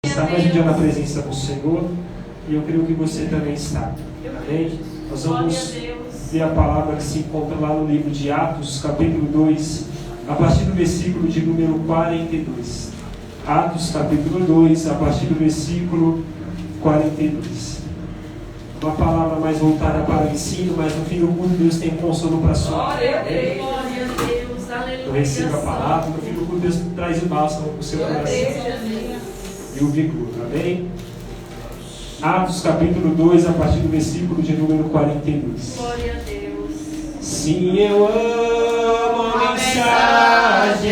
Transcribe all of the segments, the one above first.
Está mais um dia na presença do Senhor e eu creio que você também está. Amém? Nós vamos ver a palavra que se encontra lá no livro de Atos, capítulo 2, a partir do versículo de número 42. Atos, capítulo 2, a partir do versículo 42. Uma palavra mais voltada para o ensino, mas no fim do culto Deus tem consolo para a sua vida. Glória a Deus, aleluia. Eu recebo a palavra, no fim do culto Deus traz o bálsamo para o seu coração e o vigor, amém? Atos capítulo 2, a partir do versículo de número 42. Glória a Deus. Sim, eu amo a mensagem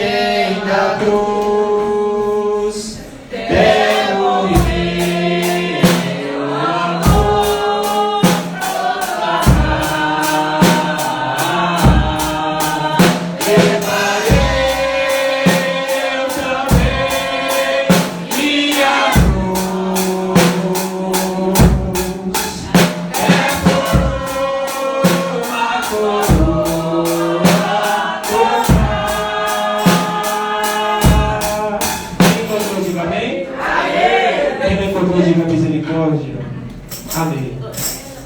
da cruz. Quero viver o amor proclamar. Preparei eu também minha cruz. É por uma coroa tocar. Quem encontrou, diga amém? Quem não encontrou, diga misericórdia. Amém.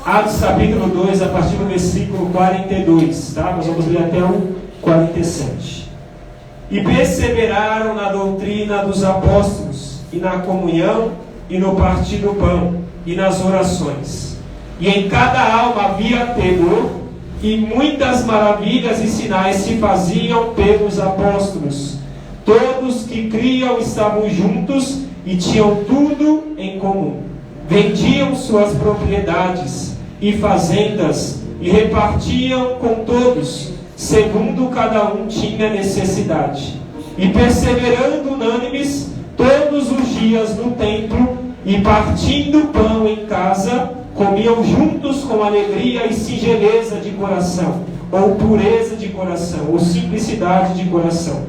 Atos capítulo 2, a partir do versículo 42, tá? Nós vamos ler até o 47. E perseveraram na doutrina dos apóstolos, e na comunhão, e no partir do pão, e nas orações. E em cada alma havia temor, e muitas maravilhas e sinais se faziam pelos apóstolos. Todos que criam estavam juntos e tinham tudo em comum. Vendiam suas propriedades e fazendas e repartiam com todos, segundo cada um tinha necessidade. E perseverando unânimes todos os dias no templo e partindo pão em casa, comiam juntos com alegria e singeleza de coração, ou pureza de coração, ou simplicidade de coração,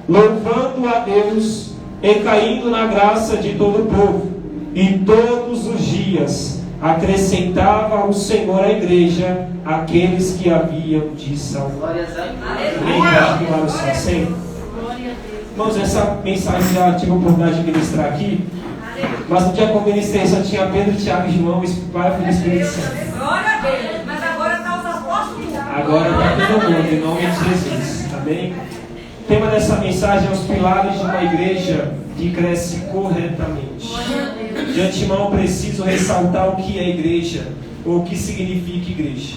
louvando a Deus e caindo na graça de todo o povo. E todos os dias acrescentava o Senhor à igreja aqueles que haviam de salvar. Aleluia. Irmãos, essa mensagem já tive a oportunidade de ministrar aqui, mas no dia que eu ministrei só tinha Pedro, Tiago e João, Pai, Filho e Espírito Santo. Glória a Deus. Mas agora está os apóstolos. Agora está todo mundo, em nome de Jesus. Amém? O tema dessa mensagem é os pilares de uma igreja que cresce corretamente. De antemão, preciso ressaltar o que é igreja, ou o que significa igreja.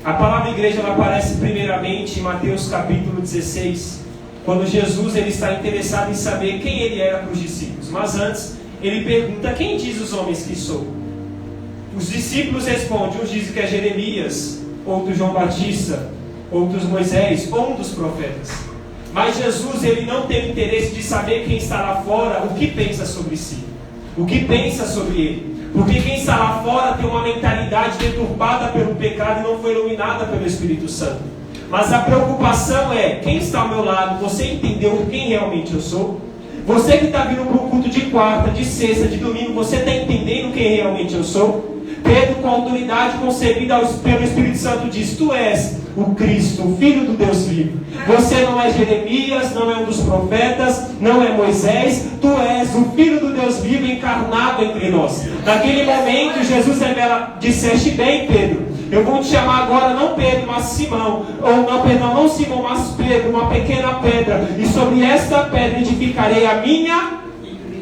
A palavra igreja ela aparece primeiramente em Mateus capítulo 16, quando Jesus ele está interessado em saber quem ele era para os discípulos. Mas antes, ele pergunta: quem diz os homens que sou? Os discípulos respondem: uns dizem que é Jeremias, outros João Batista, outros Moisés, ou um dos profetas. Mas Jesus ele não tem interesse de saber quem está lá fora o que pensa sobre si, o que pensa sobre ele. Porque quem está lá fora tem uma mentalidade deturpada pelo pecado e não foi iluminada pelo Espírito Santo. Mas a preocupação é: quem está ao meu lado, você entendeu quem realmente eu sou? Você que está vindo para um culto de quarta, de sexta, de domingo, você está entendendo quem realmente eu sou? Pedro, com a autoridade concebida pelo Espírito Santo, diz: tu és o Cristo, o Filho do Deus vivo. Você não é Jeremias, não é um dos profetas, não é Moisés, tu és o Filho do Deus vivo encarnado entre nós. Naquele momento Jesus revela: disseste bem, Pedro, eu vou te chamar agora não Pedro, mas Simão, ou não, perdão, não Simão, mas Pedro, uma pequena pedra, e sobre esta pedra edificarei a minha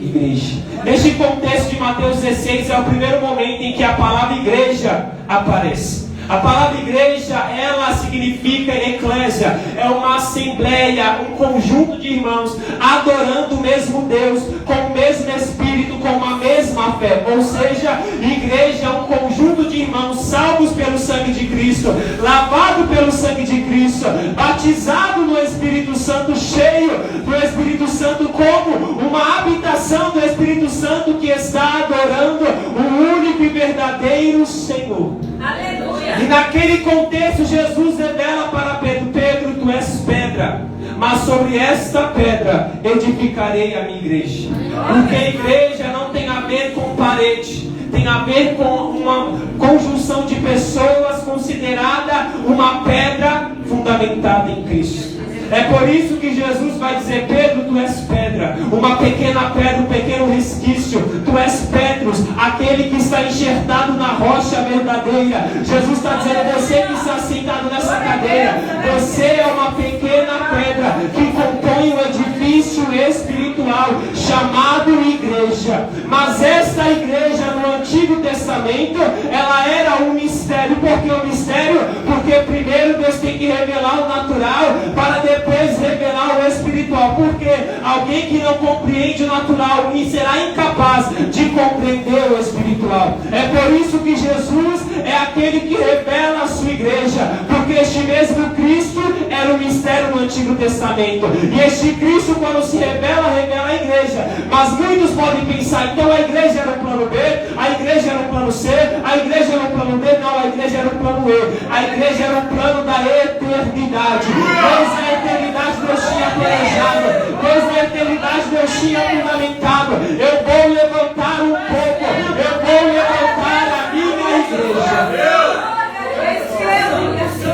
igreja. Neste contexto de Mateus 16 é o primeiro momento em que a palavra igreja aparece. A palavra igreja, ela significa eclésia, é uma assembleia, um conjunto de irmãos adorando o mesmo Deus, com o mesmo Espírito, com uma mesma fé. Ou seja, igreja é um conjunto de irmãos salvos pelo sangue de Cristo, lavado pelo sangue de Cristo, batizado no Espírito Santo, cheio do Espírito Santo, como uma habitação do Espírito Santo que está adorando o único e verdadeiro Senhor. Aleluia. E naquele contexto Jesus revela para Pedro: Pedro, tu és pedra, mas sobre esta pedra edificarei a minha igreja. Porque a igreja não tem a ver com parede, tem a ver com uma conjunção de pessoas considerada uma pedra fundamentada em Cristo. É por isso que Jesus vai dizer: Pedro, tu és pedra, uma pequena pedra, um pequeno resquício. Tu és Petrus, aquele que está enxertado na rocha verdadeira. Jesus está dizendo: você que está sentado nessa cadeira, você é uma pequena pedra que compõe um edifício espiritual chamado igreja. Mas esta igreja no Antigo Testamento, ela era um mistério. Por que um mistério? Porque primeiro Deus tem que revelar o natural para depois revelar o espiritual. Porque alguém que não compreende o natural será incapaz de compreender o espiritual. É por isso que Jesus é aquele que revela a sua igreja, porque este mesmo Cristo era um mistério no Antigo Testamento, e este Cristo, quando se revela, revela a igreja. Mas muitos podem pensar: então a igreja era o plano B, a igreja era o plano C, a igreja era o plano D. Não, a igreja era o plano E. A igreja era o plano da eternidade. Desde a eternidade Deus tinha planejado, desde a eternidade Deus tinha fundamentado: eu vou levantar um pouco, eu vou levantar a minha igreja.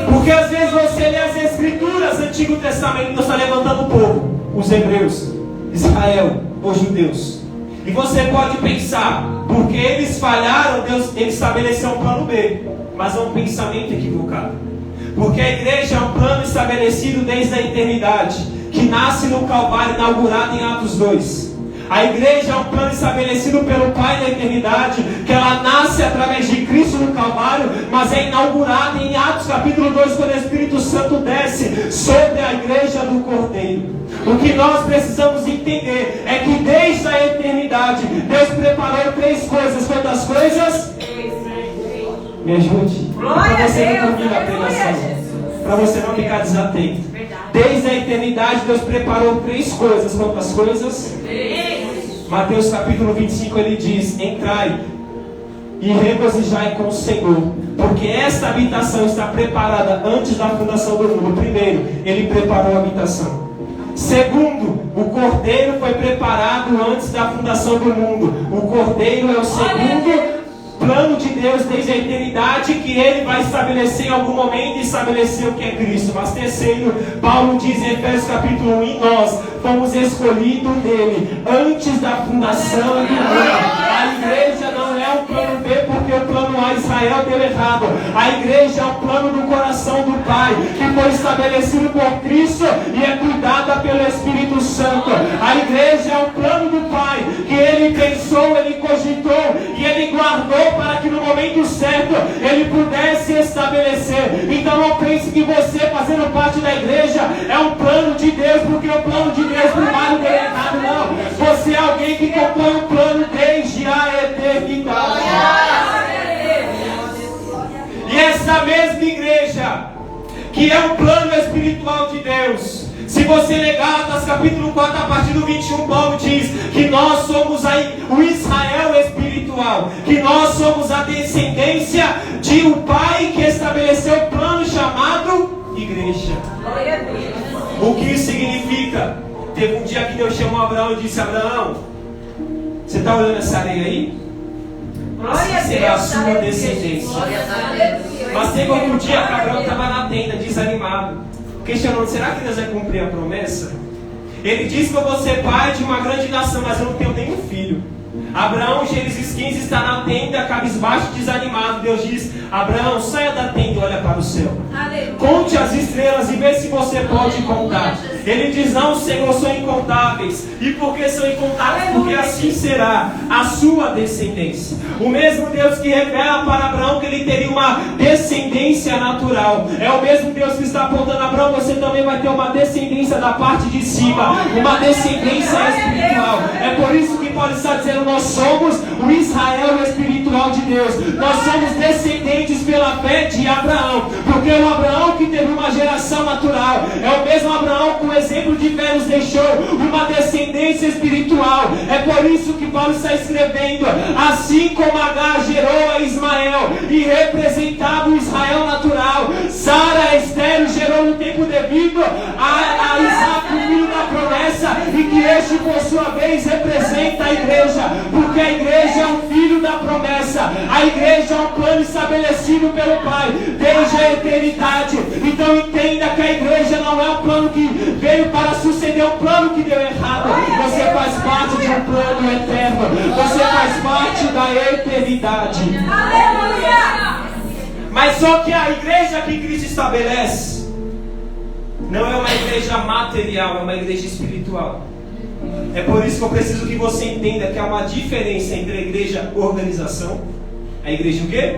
Porque às vezes você lê as Escrituras, Antigo Testamento, Deus está levantando o povo, os hebreus, Israel, os judeus. E você pode pensar: porque eles falharam, Deus ele estabeleceu um plano B. Mas é um pensamento equivocado. Porque a igreja é um plano estabelecido desde a eternidade, que nasce no Calvário, inaugurado em Atos 2. A igreja é um plano estabelecido pelo Pai da eternidade, que ela nasce através de Cristo no Calvário, mas é inaugurada em Atos capítulo 2, quando o Espírito Santo desce sobre a igreja do Cordeiro. O que nós precisamos entender é que desde a eternidade Deus preparou três coisas. Quantas coisas? Me ajude. Para você não dormir na pregação, para você não ficar desatento. Desde a eternidade Deus preparou três coisas. Quantas coisas? Mateus capítulo 25 ele diz: entrai e regozijai com o Senhor, porque esta habitação está preparada antes da fundação do mundo. Primeiro, ele preparou a habitação. Segundo, o Cordeiro foi preparado antes da fundação do mundo. O Cordeiro é o segundo plano de Deus desde a eternidade, que ele vai estabelecer em algum momento, e estabelecer o que é Cristo. Mas terceiro, Paulo diz em Efésios capítulo 1: e nós fomos escolhidos nele antes da fundação do mundo. A igreja não é um plano B, porque o plano A, Israel, deu errado. A igreja é um plano do coração do Pai, que foi estabelecido por Cristo e é cuidada pelo Espírito Santo. A igreja é um plano do Pai, que ele pensou, ele cogitou e ele guardou para que no momento certo ele pudesse estabelecer. Então não pense que você fazendo parte da igreja é um plano de Deus, porque o plano de Deus primário deu errado. Não, você é alguém que compõe um plano desde a eternidade. E essa mesma igreja, que é um plano espiritual de Deus, se você ler Gálatas capítulo 4, a partir do 21, Paulo diz que nós somos o Israel espiritual, que nós somos a descendência de um Pai que estabeleceu o plano chamado igreja. O que isso significa? Teve um dia que Deus chamou Abraão e disse: Abraão, você está olhando essa areia aí? Assim será a sua descendência. Mas teve outro dia que Abraão estava na tenda, desanimado, questionando: será que Deus vai cumprir a promessa? Ele disse que eu vou ser pai de uma grande nação, mas eu não tenho nenhum filho. Abraão, Gênesis 15, está na tenda, cabisbaixo, desanimado. Deus diz: Abraão, saia da tenda e olha para o céu. Conte as estrelas e vê se você pode contar. Ele diz: não, Senhor, são incontáveis. E por que são incontáveis? Porque assim será a sua descendência. O mesmo Deus que revela para Abraão que ele teria uma descendência natural, é o mesmo Deus que está apontando: Abraão, você também vai ter uma descendência da parte de cima, uma descendência espiritual. É por isso que Paulo está dizendo: nós somos o Israel espiritual de Deus. Nós somos descendentes pela fé de Abraão, porque o Abraão que teve uma geração natural é o mesmo Abraão com o exemplo de fé nos deixou uma descendência espiritual. É por isso que Paulo está escrevendo: assim como Agar gerou a Ismael e representava o Israel natural, Sara, estéril, gerou no tempo devido a Isaac, o filho da promessa, e que este por sua vez representa a igreja, porque a igreja é um filho da promessa. A igreja é um plano plano estabelecido pelo Pai desde a eternidade. Então entenda que a igreja não é um plano que veio para suceder um plano que deu errado. Você faz parte de um plano eterno. Você faz parte da eternidade. Aleluia! Mas só que a igreja que Cristo estabelece não é uma igreja material, é uma igreja espiritual. É por isso que eu preciso que você entenda que há uma diferença entre a igreja organização. A igreja o quê?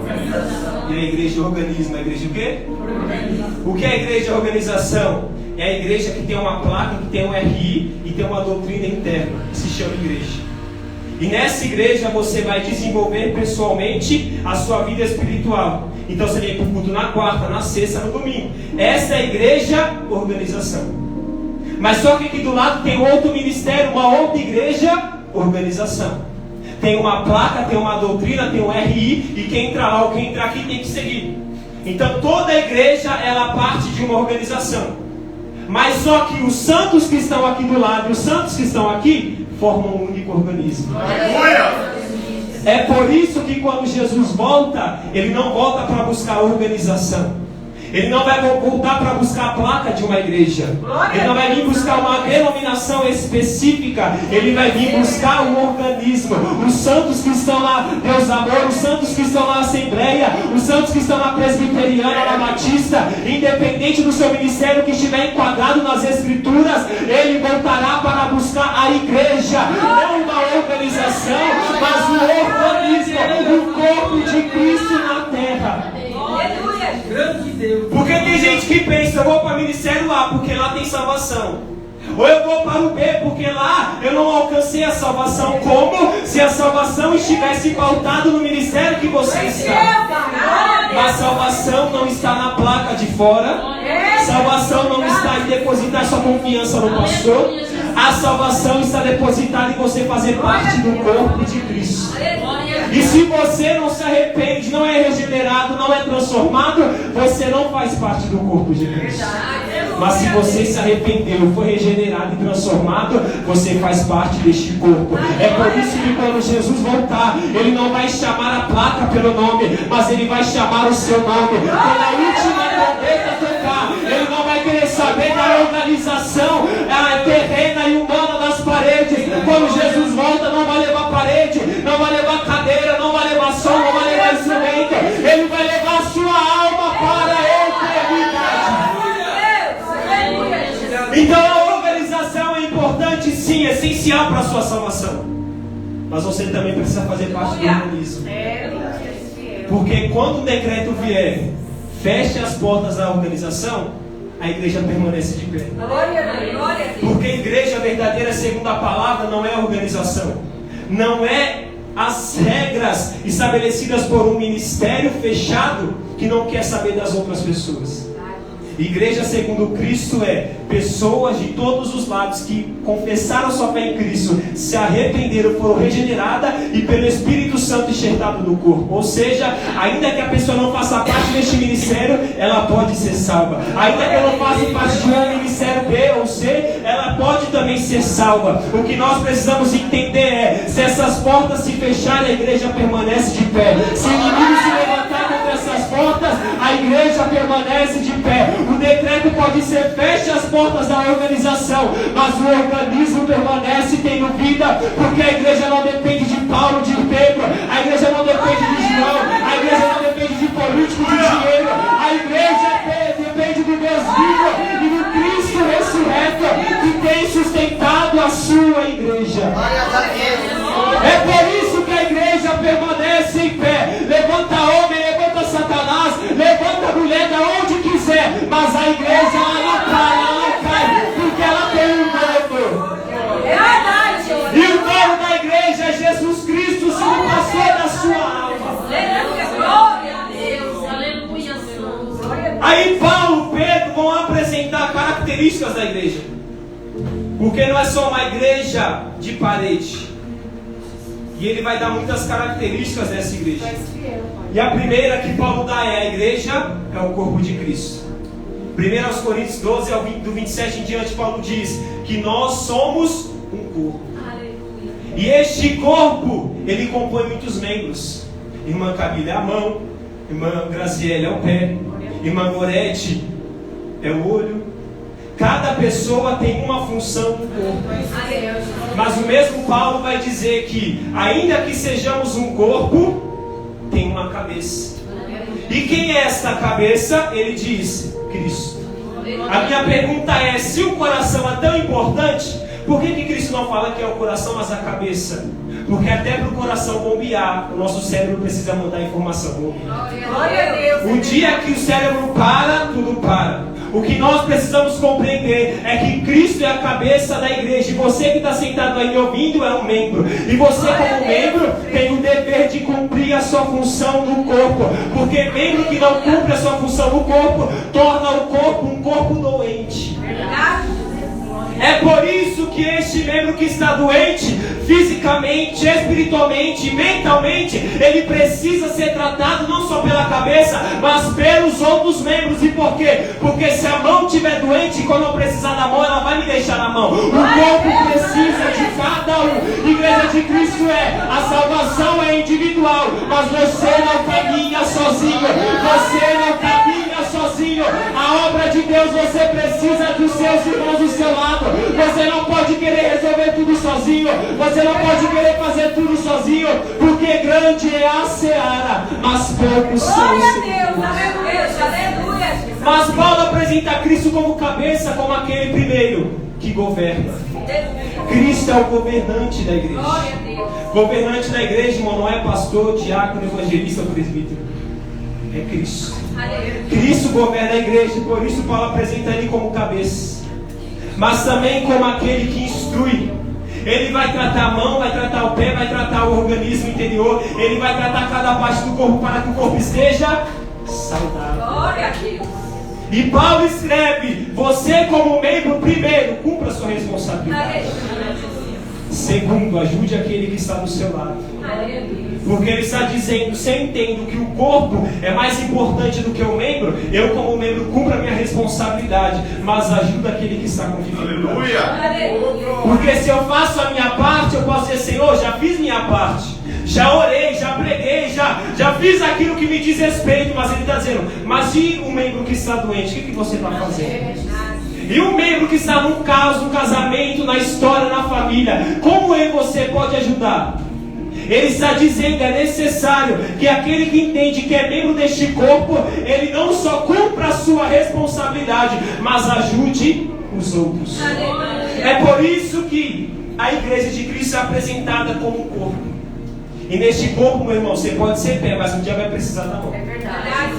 Organização. E a igreja organismo. A igreja o quê? Organização. O que é a igreja organização? É a igreja que tem uma placa, que tem um RI e tem uma doutrina interna, que se chama igreja. E nessa igreja você vai desenvolver pessoalmente a sua vida espiritual. Então você vem para o culto na quarta, na sexta, no domingo. Essa é a igreja organização. Mas só que aqui do lado tem outro ministério, uma outra igreja organização. Tem uma placa, tem uma doutrina, tem um RI, e quem entrar lá ou quem entrar aqui tem que seguir. Então toda a igreja ela parte de uma organização. Mas só que os santos que estão aqui do lado e os santos que estão aqui formam um único organismo. É por isso que quando Jesus volta, Ele não volta para buscar organização. Ele não vai voltar para buscar a placa de uma igreja. Ele não vai vir buscar uma denominação específica. Ele vai vir buscar um organismo. Os santos que estão lá, Deus amor, os santos que estão na Assembleia, os santos que estão na Presbiteriana, na Batista, independente do seu ministério que estiver enquadrado nas Escrituras, ele voltará para buscar a igreja. Não uma organização, mas um organismo, o corpo de Cristo na terra. Grande Deus. Porque tem gente que pensa, eu vou para o ministério lá, porque lá tem salvação. Ou eu vou para o B, porque lá eu não alcancei a salvação. Como se a salvação estivesse pautada no ministério que você está. Mas salvação não está na placa de fora. Salvação não está em depositar sua confiança no pastor. A salvação está depositada em você fazer parte do corpo de Cristo. E se você não se arrepende, não é regenerado, não é transformado, você não faz parte do corpo de Cristo. Mas se você se arrependeu, foi regenerado e transformado, você faz parte deste corpo. É por isso que quando Jesus voltar, Ele não vai chamar a placa pelo nome, mas Ele vai chamar o seu nome. Quando a última trombeta tocar, Ele não vai querer saber da organização terrena e humana das paredes. Quando Jesus volta, não vai levar parede, não vai levar cadeira, não vai levar som, não vai levar instrumento. Ele vai levar a sua alma para a eternidade. Então a organização é importante, sim, é essencial para a sua salvação. Mas você também precisa fazer parte do organismo. Porque quando o decreto vier, feche as portas da organização, a igreja permanece de pé. Porque a igreja verdadeira, segundo a palavra, não é a organização. Não é as regras estabelecidas por um ministério fechado que não quer saber das outras pessoas. Igreja segundo Cristo é pessoas de todos os lados que confessaram sua fé em Cristo, se arrependeram, foram regeneradas e pelo Espírito Santo enxertado no corpo. Ou seja, ainda que a pessoa não faça parte deste ministério, ela pode ser salva. Ainda que ela não faça parte de um ministério B ou C, ela pode também ser salva. O que nós precisamos entender é, se essas portas se fecharem, a igreja permanece de pé. Se o inimigo se levantar contra essas portas, a igreja permanece de pé. O decreto pode ser feche as portas da organização, mas o organismo permanece tendo vida, porque a igreja não depende de Paulo, de Pedro, a igreja não depende de João, a igreja não depende de político, de dinheiro, a igreja depende do Deus vivo e do Cristo ressurreto que tem sustentado a sua igreja. É por isso que a igreja permanece em pé. Levanta homem, levanta Satanás, levanta mulher da onde quiser, mas a igreja ela não cai, porque ela tem um dono. É verdade. E o dono da igreja é Jesus Cristo, o Senhor pastor da sua alma. Glória a Deus. Aleluia. Aí Paulo e Pedro vão apresentar características da igreja. Porque não é só uma igreja de parede. E ele vai dar muitas características dessa igreja. E a primeira que Paulo dá é a igreja, é o corpo de Cristo. 1 Coríntios 12, do 27 em diante, Paulo diz que nós somos um corpo. Aleluia. E este corpo, ele compõe muitos membros. Irmã Camila é a mão, irmã Graziele é o pé, irmã Gorete é o olho. Cada pessoa tem uma função no corpo. Mas o mesmo Paulo vai dizer que, ainda que sejamos um corpo, tem uma cabeça. E quem é esta cabeça? Ele diz, Cristo. A minha pergunta é, se o coração é tão importante, por que Cristo não fala que é o coração, mas a cabeça? Porque até para o coração bombear, o nosso cérebro precisa mandar informação. Glória a Deus. O dia que o cérebro para, tudo para. O que nós precisamos compreender é que Cristo é a cabeça da igreja. E você que está sentado aí me ouvindo é um membro. E você como membro tem o dever de cumprir a sua função no corpo. Porque membro que não cumpre a sua função no corpo, torna o corpo um corpo doente. É por isso que este membro que está doente, fisicamente, espiritualmente, mentalmente, ele precisa ser tratado não só pela cabeça, mas pelos outros membros. E por quê? Porque se a mão estiver doente, quando eu precisar da mão, ela vai me deixar na mão. O corpo precisa de cada um. Igreja de Cristo a salvação é individual, mas você não caminha sozinho. Você não caminha sozinho. A obra de Deus, você precisa dos seus irmãos do seu lado. Você não pode querer resolver tudo sozinho. Você não pode querer fazer tudo sozinho. Porque grande é a seara, mas poucos são os seguidores. Mas Paulo apresenta Cristo como cabeça, como aquele primeiro que governa. Cristo é o governante da igreja. Governante da igreja, irmão, não é pastor, diácono, evangelista ou presbítero. É Cristo. Cristo governa a igreja, por isso Paulo apresenta ele como cabeça. Mas também como aquele que instrui. Ele vai tratar a mão, vai tratar o pé, vai tratar o organismo interior. Ele vai tratar cada parte do corpo para que o corpo esteja saudável. Glória a Deus. E Paulo escreve, você como membro, primeiro, cumpra a sua responsabilidade. Segundo, ajude aquele que está do seu lado. Porque ele está dizendo, se eu entendo que o corpo é mais importante do que o membro, eu como membro cumpro a minha responsabilidade, mas ajuda aquele que está com dificuldade. Porque se eu faço a minha parte, eu posso dizer, Senhor, já fiz minha parte, já orei, já preguei, já fiz aquilo que me diz respeito. Mas ele está dizendo, mas e o membro que está doente, o que você está fazendo? E o membro que está num caso, no casamento, na história, na família, como eu e você pode ajudar? Ele está dizendo, é necessário que aquele que entende que é membro deste corpo, ele não só cumpra a sua responsabilidade, mas ajude os outros. É por isso que a igreja de Cristo é apresentada como um corpo. E neste corpo, meu irmão, você pode ser pé, mas um dia vai precisar da mão. É verdade.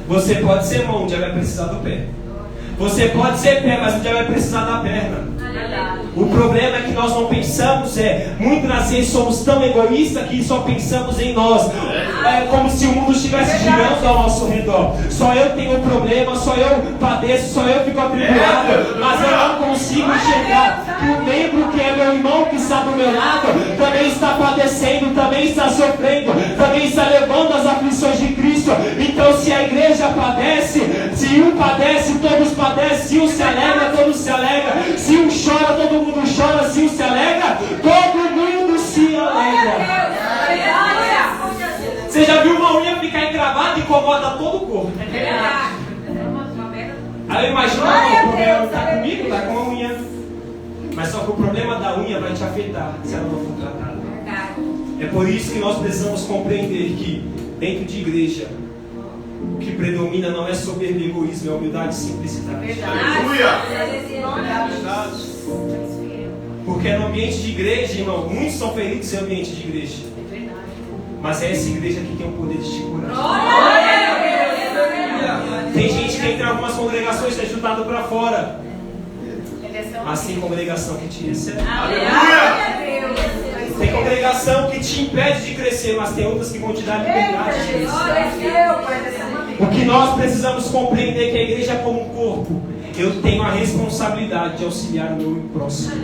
Você pode ser mão, um dia vai precisar do pé. Você pode ser pé, mas um dia vai precisar da perna. O problema é que nós não pensamos, muitas das vezes somos tão egoístas que só pensamos em nós. É como se o mundo estivesse girando ao nosso redor. Só eu tenho problema, só eu padeço, só eu fico atribulado. Mas eu não consigo enxergar que o membro que é meu irmão, que está do meu lado, também está padecendo, também está sofrendo, também está levando as aflições de Cristo. Então se a igreja padece, se um padece, todos padecem. Se um se alegra, todos se alegram. Se um chora, todo mundo chora. Se um se alegra, todo mundo se alegra. Você já viu uma unha ficar encravada e incomoda todo o corpo? É verdade. Aí eu imagino, o problema não está comigo, está com a unha. Mas só que o problema da unha vai te afetar se ela não for tratada. É por isso que nós precisamos compreender que dentro de igreja, o que predomina não é soberba e egoísmo, é humildade e simplicidade. Aleluia! Porque no ambiente de igreja, irmão, muitos são feridos em ambiente de igreja. Mas é essa igreja que tem o poder de te curar. Tem gente que entra em algumas congregações e é chutado para fora. Mas tem congregação que te recebe. Tem congregação que te impede de crescer, mas tem outras que vão te dar liberdade de crescer. O que nós precisamos compreender é que a igreja é como um corpo. Eu tenho a responsabilidade de auxiliar o meu próximo.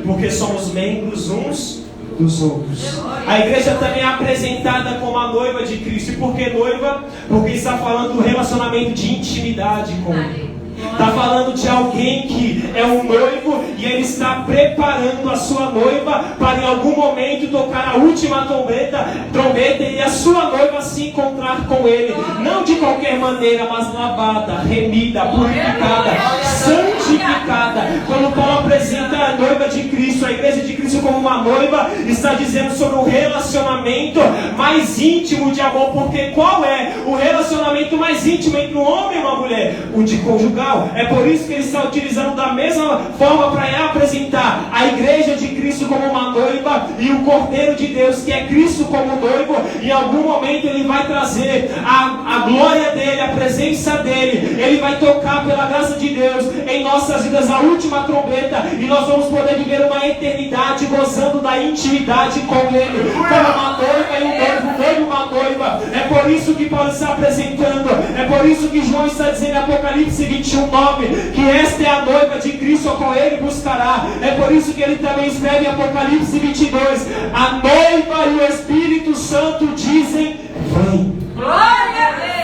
Porque somos membros uns dos outros. A igreja também é apresentada como a noiva de Cristo. E por que noiva? Porque está falando do relacionamento de intimidade com Ele. Está falando de alguém que é um noivo e ele está preparando a sua noiva para em algum momento tocar a última trombeta e a sua noiva se encontrar com ele. Não de qualquer maneira, mas lavada, remida, purificada, santificada. Quando Paulo apresenta a noiva de Cristo, a igreja de Cristo como uma noiva, está dizendo sobre o relacionamento mais íntimo de amor. Porque qual é o relacionamento mais íntimo entre um homem e uma mulher? O de conjugal. É por isso que ele está utilizando da mesma forma para apresentar a igreja de Cristo como uma noiva e o Cordeiro de Deus, que é Cristo como noivo. Em algum momento ele vai trazer a glória dele, a presença dele. Ele vai tocar pela graça de Deus em nossas vidas a última trombeta e nós vamos poder viver uma eternidade gozando da intimidade com ele, como uma noiva e um noivo, uma noiva. É por isso que Paulo está apresentando, é por isso que João está dizendo em Apocalipse 21:9 que esta é a noiva de Cristo, com ele buscará. É por isso que ele também escreve em Apocalipse 22: a noiva e o Espírito Santo dizem: vem. Glória a Deus.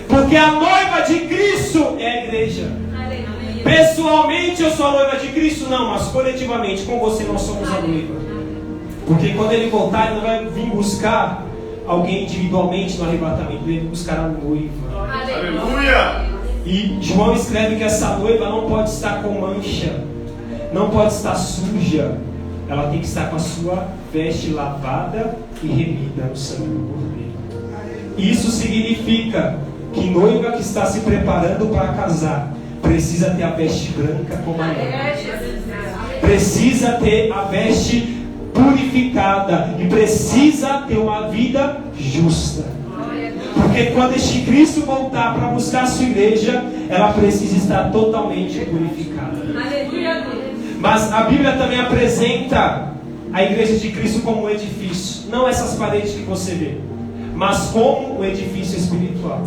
Porque a noiva de Cristo é a igreja. Pessoalmente eu sou a noiva de Cristo? Não, mas coletivamente, com você nós somos a noiva. Porque quando ele voltar, ele não vai vir buscar alguém individualmente no arrebatamento, ele vai buscar a noiva. Aleluia! E João escreve que essa noiva não pode estar com mancha, não pode estar suja. Ela tem que estar com a sua veste lavada e remida no sangue do Cordeiro. Isso significa que noiva que está se preparando para casar precisa ter a veste branca como a lã, precisa ter a veste purificada e precisa ter uma vida justa. Porque quando este Cristo voltar para buscar a sua igreja, ela precisa estar totalmente purificada. Mas a Bíblia também apresenta a igreja de Cristo como um edifício, não essas paredes que você vê, mas como um edifício espiritual.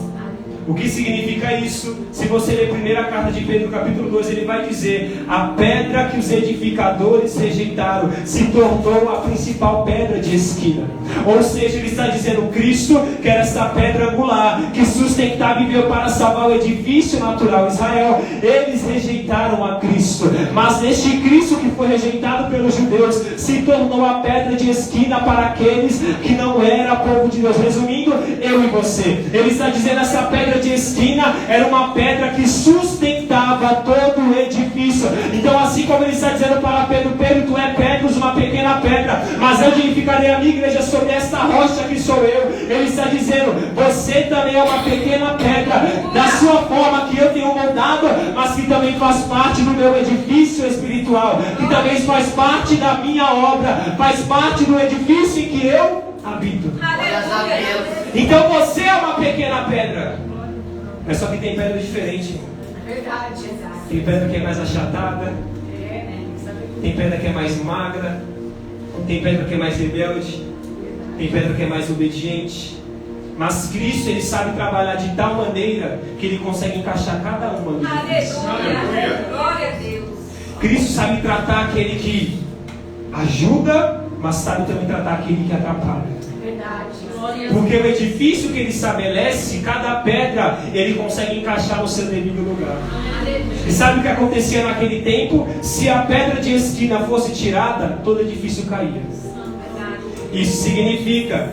O que significa isso? Se você ler a primeira carta de Pedro, capítulo 2, ele vai dizer: a pedra que os edificadores rejeitaram se tornou a principal pedra de esquina. Ou seja, ele está dizendo: Cristo, que era essa pedra angular, que sustentava e veio para salvar o edifício natural Israel, eles rejeitaram a Cristo. Mas este Cristo que foi rejeitado pelos judeus se tornou a pedra de esquina para aqueles que não eram povo de Deus. Resumindo, eu e você. Ele está dizendo: essa pedra de esquina era uma pedra que sustentava todo o edifício. Então, assim como ele está dizendo para Pedro: Pedro, tu é Pedro, uma pequena pedra, mas eu edificarei a minha igreja sobre esta rocha que sou eu. Ele está dizendo: você também é uma pequena pedra, da sua forma que eu tenho moldado, mas que também faz parte do meu edifício espiritual, que também faz parte da minha obra, faz parte do edifício em que eu habito. Então você é uma pequena pedra. Mas só que tem pedra diferente. Verdade. Tem pedra que é mais achatada, tem pedra que é mais magra, tem pedra que é mais rebelde, tem pedra que é mais obediente. Mas Cristo, ele sabe trabalhar de tal maneira que ele consegue encaixar cada uma no edifício. Aleluia. Glória a Deus. Cristo sabe tratar aquele que ajuda, mas sabe também tratar aquele que atrapalha. Porque o edifício que ele estabelece, cada pedra ele consegue encaixar no seu devido lugar. E sabe o que acontecia naquele tempo? Se a pedra de esquina fosse tirada, todo edifício caía. Isso significa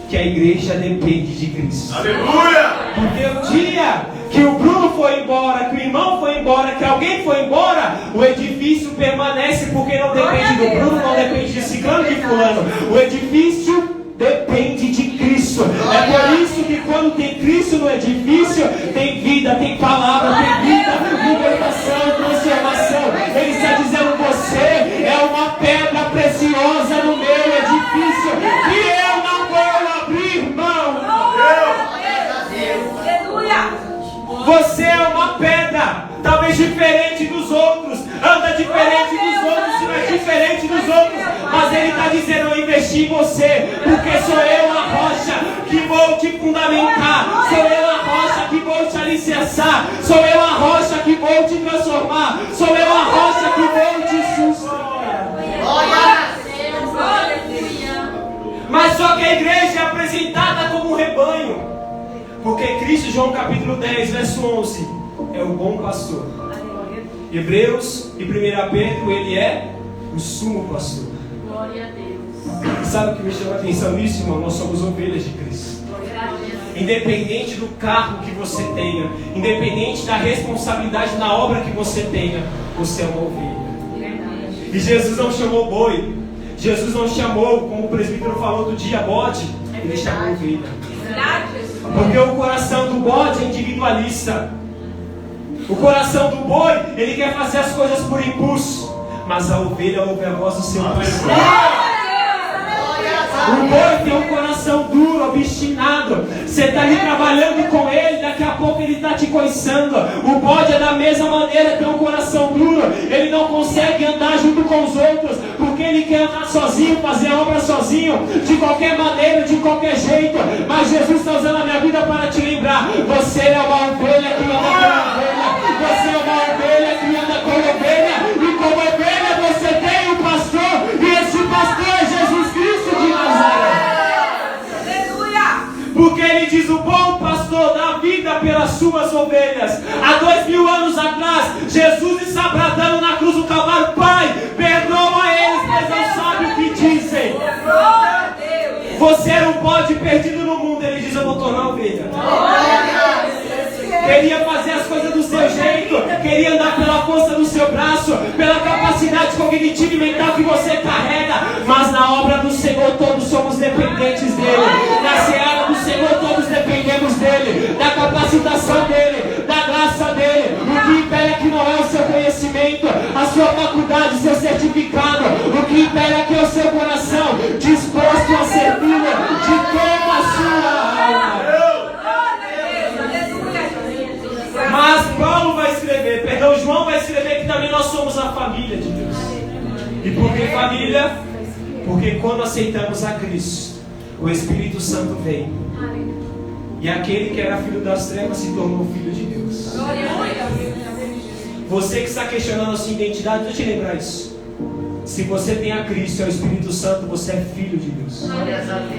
que a igreja depende de Cristo. Aleluia! Porque o dia que o Bruno foi embora, que o irmão foi embora, que alguém foi embora, o edifício permanece, porque não depende do Bruno, não depende de ciclano, de fulano. O edifício depende de Cristo. É por isso que quando tem Cristo no edifício, tem vida, tem palavra, tem vida, libertação, transformação. Ele está dizendo: você é uma pedra preciosa no meu edifício e eu não vou abrir mão. Você é uma pedra, talvez diferente dos outros, anda diferente dos outros, se não é diferente dos outros, mas ele está dizendo: eu investi em você, porque sou eu a rocha que vou te fundamentar, sou eu a rocha que vou te alicerçar, sou eu a rocha que vou te transformar, sou eu a rocha que vou te sustentar. Mas só que a igreja é apresentada como um rebanho. Porque Cristo, João capítulo 10, verso 11, é o bom pastor. Hebreus e 1 Pedro, ele é o sumo pastor. Glória a Deus. Sabe o que me chama a atenção nisso, irmão? Nós somos ovelhas de Cristo. Independente do cargo que você tenha, independente da responsabilidade na obra que você tenha, você é uma ovelha. E Jesus não chamou boi, Jesus não chamou, como o presbítero falou do dia, bode, ele chamou ovelha. Porque o coração do bode é individualista. O coração do boi, ele quer fazer as coisas por impulso, mas a ovelha ouve a voz do seu pastor. O boi tem um coração duro, obstinado. Você está ali trabalhando com ele, daqui a pouco ele está te coiçando. O bode é da mesma maneira, tem um coração duro. Ele não consegue andar junto com os outros, porque ele quer andar sozinho, fazer a obra sozinho, de qualquer maneira, de qualquer jeito. Mas Jesus está usando a minha vida para te lembrar: você é uma ovelha que anda com ovelha. Você é uma ovelha que anda com ovelha. E como ovelha você tem um pastor, e esse pastor é Jesus Cristo de Nazaré. Porque ele diz: o bom pastor dá vida pelas suas ovelhas. Há 2000 anos atrás, Jesus está bradando na cruz do Calvário: Pai, perdoa eles, mas não sabem o que dizem. Você era um bode perdido no mundo, ele diz: eu vou tornar ovelha. Queria fazer as coisas do seu jeito, queria andar pela força do seu braço, pela capacidade cognitiva e mental que você carrega, mas na obra do Senhor todos somos dependentes dele. Na seara do Senhor todos dependemos dele, da capacitação dele, da graça dele. O que impede aqui não é o seu conhecimento, a sua faculdade, o seu certificado. O que impede aqui é o seu coração disposto a servi-lo de toda a sua alma. Mas Paulo vai escrever, João vai escrever que também nós somos a família de Deus. E por que família? Porque quando aceitamos a Cristo, o Espírito Santo vem. E aquele que era filho das trevas se tornou filho de Deus. Você que está questionando a sua identidade, deixa eu te lembrar isso. Se você tem a Cristo e o Espírito Santo, você é filho de Deus.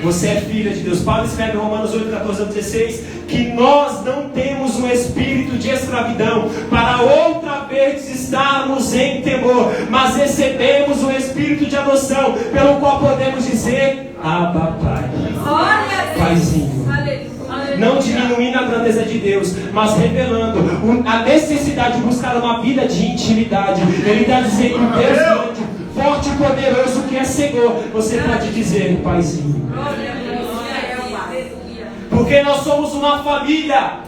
Você é filha de Deus. Paulo escreve em Romanos 8, 14 a 16 que nós não temos um espírito de escravidão para outra vez estarmos em temor, mas recebemos um espírito de adoção, pelo qual podemos dizer: Abba, Pai. Paizinho. Não diminuindo a grandeza de Deus, mas revelando a necessidade de buscar uma vida de intimidade. Ele está dizendo: Deus grande, forte e poderoso que é Senhor, você pode dizer: Paizinho. Porque nós somos uma família.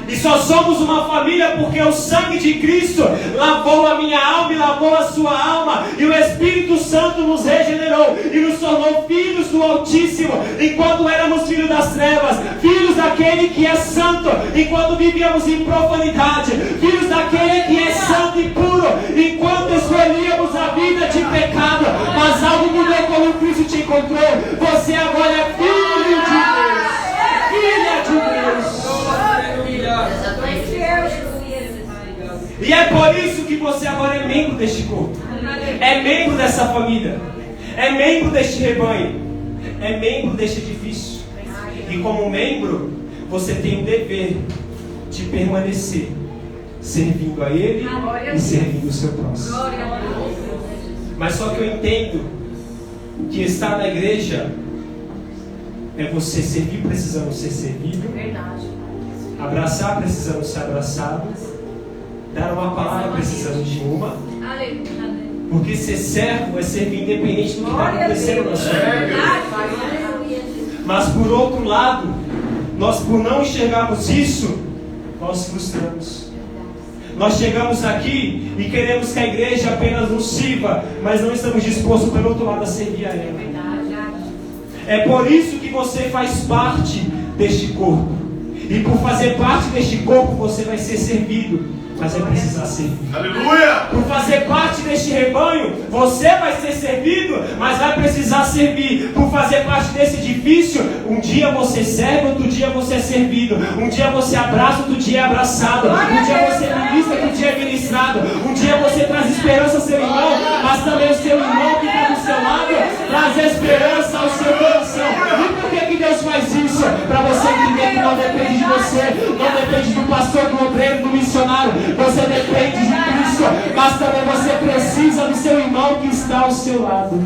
E só somos uma família porque o sangue de Cristo lavou a minha alma e lavou a sua alma. E o Espírito Santo nos regenerou e nos tornou filhos do Altíssimo, enquanto éramos filhos das trevas, filhos daquele que é santo, enquanto vivíamos em profanidade, filhos daquele que é santo e puro, enquanto escolhíamos a vida de pecado. Mas algo mudou quando Cristo te encontrou. Você agora é filho de Deus, filha de Deus. E é por isso que você agora é membro deste corpo, é membro dessa família, é membro deste rebanho, é membro deste edifício. E como membro, você tem o dever de permanecer servindo a Ele e servindo o seu próximo. Mas só que eu entendo que estar na igreja é você servir precisando ser servido, abraçar precisando ser abraçado, dar uma palavra precisando de uma. Porque ser servo é servir independente do que está acontecendo na sua vida. Mas por outro lado, nós por não enxergarmos isso, nós frustramos. Nós chegamos aqui e queremos que a igreja apenas nos sirva, mas não estamos dispostos pelo outro lado a servir a ela. É por isso que você faz parte deste corpo. E por fazer parte deste corpo, você vai ser servido. Mas vai precisar servir. Aleluia! Por fazer parte deste rebanho, você vai ser servido, mas vai precisar servir. Por fazer parte desse edifício, um dia você serve, outro dia você é servido. Um dia você abraça, outro dia é abraçado. Um dia você ministra, outro dia é ministrado. Um dia você traz esperança ao seu irmão, mas também o seu irmão que está do seu lado traz esperança ao seu coração. E por que Deus faz isso? Para você entender que não depende você, não depende do pastor, do obreiro, do missionário. Você depende de Cristo, mas também você precisa do seu irmão que está ao seu lado.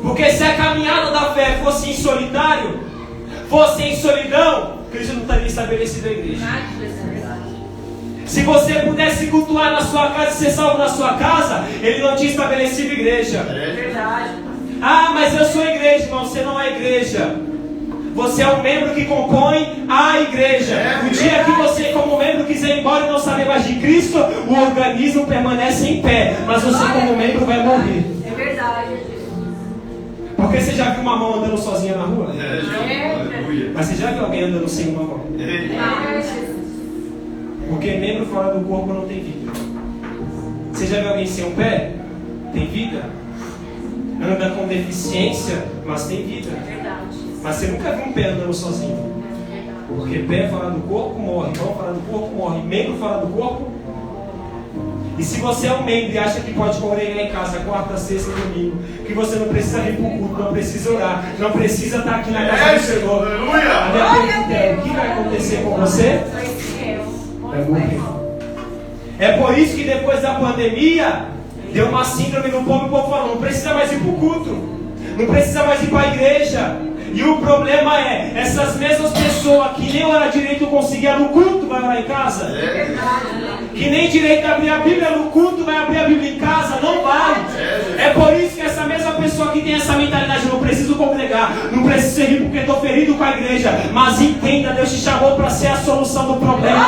Porque se a caminhada da fé fosse em solitário, fosse em solidão, Cristo não estaria estabelecido a igreja. Se você pudesse cultuar na sua casa e ser salvo na sua casa, Ele não tinha estabelecido igreja. Ah, mas eu sou igreja, irmão. Você não é igreja. Você é um membro que compõe a igreja. O dia que você, como membro, quiser ir embora e não saber mais de Cristo, o organismo permanece em pé, mas você, como membro, vai morrer. É verdade. Porque você já viu uma mão andando sozinha na rua? Mas você já viu alguém andando sem uma mão? Porque membro fora do corpo não tem vida. Você já viu alguém sem um pé? Tem vida. Anda com deficiência, mas tem vida. Mas você nunca viu um pé andando sozinho. Porque pé fora do corpo morre, mão fora do corpo morre, membro fora do corpo. E se você é um membro e acha que pode congregar em casa quarta, sexta, domingo, que você não precisa vir para o culto, não precisa orar, não precisa estar aqui na casa do Senhor, a minha pergunta é: o que vai acontecer com você? Vai morrer. É por isso que depois da pandemia deu uma síndrome no povo, e o povo falou: não precisa mais ir para o culto, não precisa mais ir para a igreja. E o problema é, essas mesmas pessoas que nem orar direito conseguiam no culto, vai orar em casa. Que nem direito a abrir a Bíblia no culto, vai abrir a Bíblia em casa, não vai. É por isso que essa mesma pessoa que tem essa mentalidade: não preciso congregar, não preciso servir porque estou ferido com a igreja. Mas entenda, Deus te chamou para ser a solução do problema.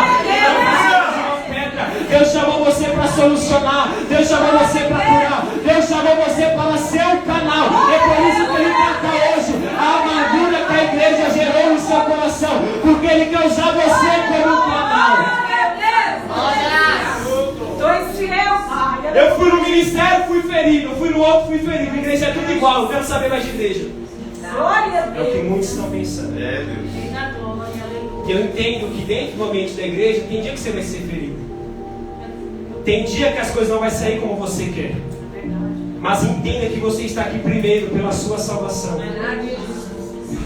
Deus chamou você para solucionar. Deus chamou você para curar. Deus chamou você para ser o canal. É por isso que Ele trata hoje a amargura que a igreja gerou no seu coração, porque Ele quer usar você como um canal. Eu fui no ministério, fui ferido. Eu fui no outro, fui ferido. A igreja é tudo igual. Eu quero saber mais de igreja. É o que muitos estão pensando. E eu entendo que dentro do ambiente da igreja tem dia que você vai ser ferido. Tem dia que as coisas não vão sair como você quer. Mas entenda que você está aqui primeiro pela sua salvação.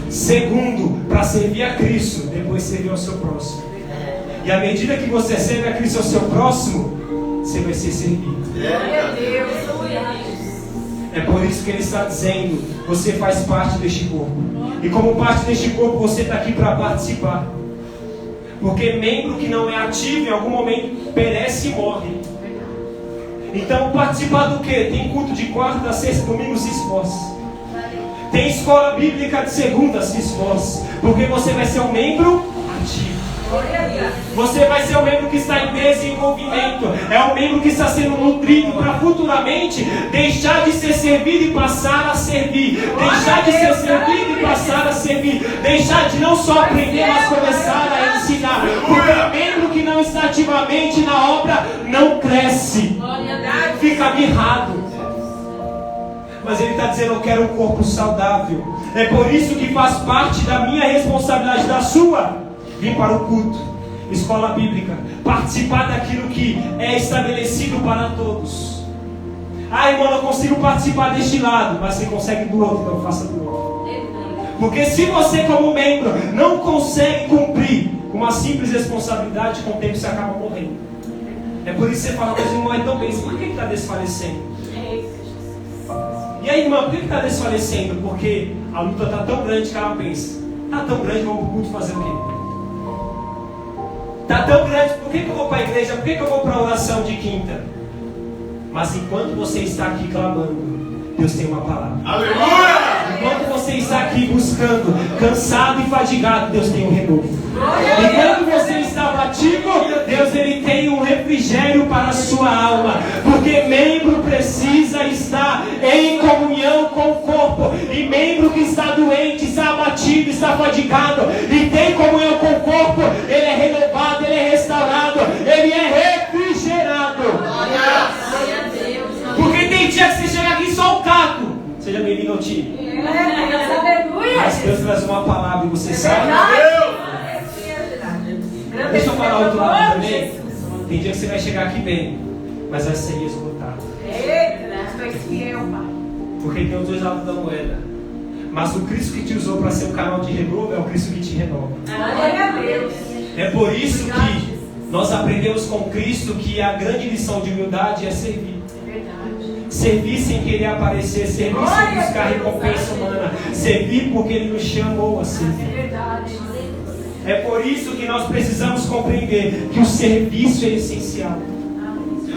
Segundo, para servir a Cristo, depois servir ao seu próximo. E à medida que você serve a Cristo ao seu próximo, você vai ser servido. É por isso que Ele está dizendo: você faz parte deste corpo. E como parte deste corpo, você está aqui para participar. Porque membro que não é ativo, em algum momento perece e morre. Então, participar do quê? Tem culto de quarta, sexta, domingo, se esforce. Tem escola bíblica de segunda, se esforce. Porque você vai ser um membro ativo. Você vai ser um membro que está em desenvolvimento. É um membro que está sendo nutrido para futuramente deixar de ser servido e passar a servir. Deixar de ser servido e passar a servir. Deixar de não só aprender, mas começar a ensinar. Porque membro que não está ativamente na obra não cresce. Fica mirrado. Mas Ele está dizendo: eu quero um corpo saudável. É por isso que faz parte da minha responsabilidade, da sua, vir para o culto, escola bíblica, participar daquilo que é estabelecido para todos. Ah, irmão, não consigo participar deste lado, mas você consegue do outro, então faça do outro. Porque se você, como membro, não consegue cumprir uma simples responsabilidade, com o tempo você acaba morrendo. É por isso que você fala: mas irmão, é tão bem, por que está desfalecendo? E aí, irmão, por que está desfalecendo? Porque a luta está tão grande que ela pensa: está tão grande, vamos para o culto fazer o quê? Está tão grande, por que eu vou para a igreja? Por que eu vou para a oração de quinta? Mas enquanto você está aqui clamando, Deus tem uma palavra. Aleluia! Enquanto você está aqui buscando, cansado e fadigado, Deus tem um renovo. Enquanto você está abatido, Deus ele tem um refrigério para a sua alma. Porque membro precisa estar em comunhão com o corpo. E membro que está doente, está abatido, está fadigado e tem comunhão com o corpo, ele é renovado, ele é restaurado, ele é refrigerado. Porque tem dia que você chega aqui só o caco. Seja bem-vindo ao time. Mas Deus traz uma palavra e você sabe. Deixa eu falar outro lado também. Tem dia que você vai chegar aqui bem, mas vai ser esgotado. Porque tem os dois lados da moeda. Mas o Cristo que te usou para ser um canal de renovo é o Cristo que te renova. Glória a Deus. É por isso que nós aprendemos com Cristo que a grande lição de humildade é servir. Servir sem querer aparecer, servir sem buscar recompensa humana, servir porque Ele nos chamou a servir. É por isso que nós precisamos compreender que o serviço é essencial.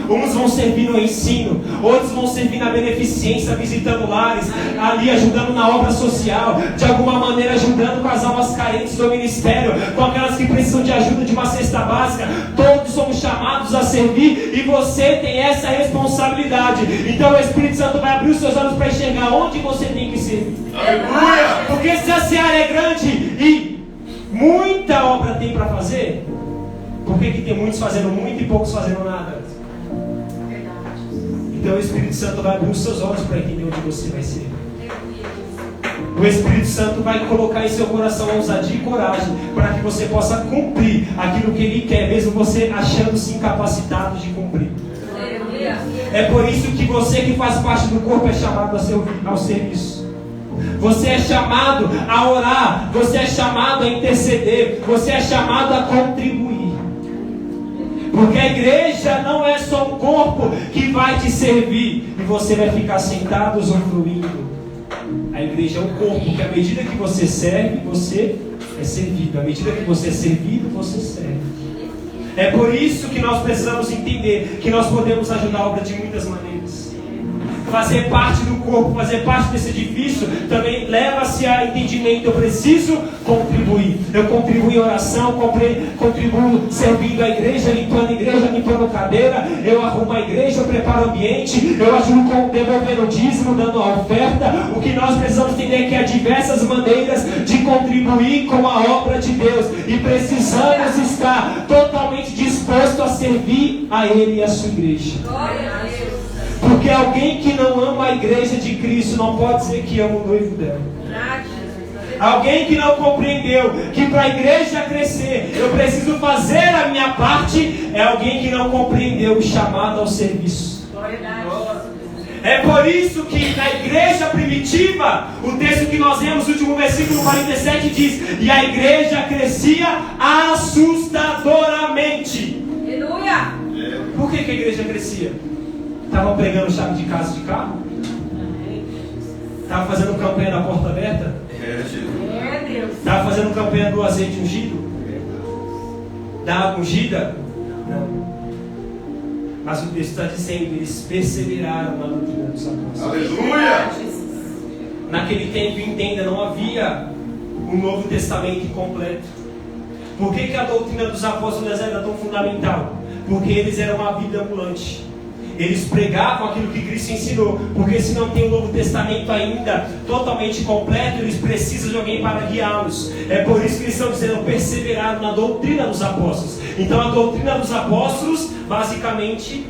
Uns vão servir no ensino, outros vão servir na beneficência, visitando lares, ali ajudando na obra social, de alguma maneira ajudando com as almas carentes do ministério, com aquelas que precisam de ajuda de uma cesta básica. Todos somos chamados a servir e você tem essa responsabilidade. Então o Espírito Santo vai abrir os seus olhos para enxergar onde você tem que servir. Aleluia! Porque se a seara é grande e muita obra tem para fazer, por que tem muitos fazendo muito e poucos fazendo nada? Então o Espírito Santo vai abrir os seus olhos para entender onde você vai ser. O Espírito Santo vai colocar em seu coração ousadia e coragem para que você possa cumprir aquilo que Ele quer, mesmo você achando-se incapacitado de cumprir. É por isso que você que faz parte do corpo é chamado ao serviço. Você é chamado a orar, você é chamado a interceder, você é chamado a contribuir. Porque a igreja não é só um corpo que vai te servir e você vai ficar sentado usufruindo. A igreja é um corpo que à medida que você serve, você é servido. À medida que você é servido, você serve. É por isso que nós precisamos entender que nós podemos ajudar a obra de muitas maneiras. Fazer parte do corpo, fazer parte desse edifício também leva-se a entendimento. Eu preciso contribuir. Eu contribuo em oração, contribuo servindo a igreja, limpando cadeira. Eu arrumo a igreja, eu preparo o ambiente. Eu ajudo com devolvendo o dízimo, dando a oferta. O que nós precisamos entender é que há diversas maneiras de contribuir com a obra de Deus. E precisamos estar totalmente disposto a servir a Ele e a sua igreja. Glória a Deus. Porque alguém que não ama a igreja de Cristo não pode dizer que ama o noivo dela. Alguém que não compreendeu que para a igreja crescer eu preciso fazer a minha parte, é alguém que não compreendeu o chamado ao serviço. É por isso que na igreja primitiva, o texto que nós lemos, o último versículo 47 diz: e a igreja crescia assustadoramente. Aleluia! Por que a igreja crescia? Estavam pregando chave de casa de carro? Estavam fazendo campanha da porta aberta? É Deus. Estavam fazendo campanha do azeite ungido? Da água ungida? Não. Mas o texto está dizendo: eles perseveraram na doutrina dos apóstolos. Aleluia! Naquele tempo, entenda, não havia um Novo Testamento completo. Por que a doutrina dos apóstolos era tão fundamental? Porque eles eram uma Bíblia ambulante. Eles pregavam aquilo que Cristo ensinou. Porque se não tem o Novo Testamento ainda totalmente completo, eles precisam de alguém para guiá-los. É por isso que eles estão dizendo: perseveraram na doutrina dos apóstolos. Então a doutrina dos apóstolos basicamente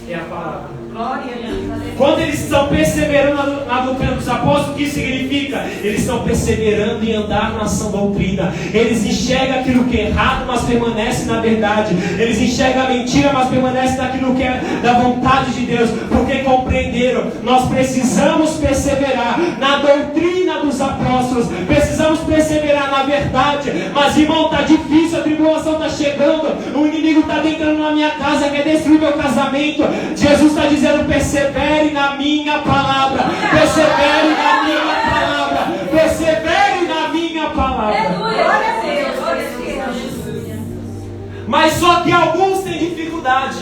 é a palavra. Glória a Deus. Quando eles estão perseverando na doutrina dos apóstolos, o que significa? Eles estão perseverando em andar na sã doutrina. Eles enxergam aquilo que é errado, mas permanecem na verdade. Eles enxergam a mentira, mas permanecem naquilo que é da vontade de Deus. Porque compreenderam: nós precisamos perseverar na doutrina dos apóstolos. Precisamos perseverar na verdade. Mas irmão, está difícil, a tribulação está chegando. O inimigo está entrando na minha casa, quer destruir meu casamento. Jesus está dizendo: persevere na minha palavra. Persevere na minha palavra. Persevere na minha palavra. Glória a Deus. Glória a Deus. Mas só que alguns têm dificuldade.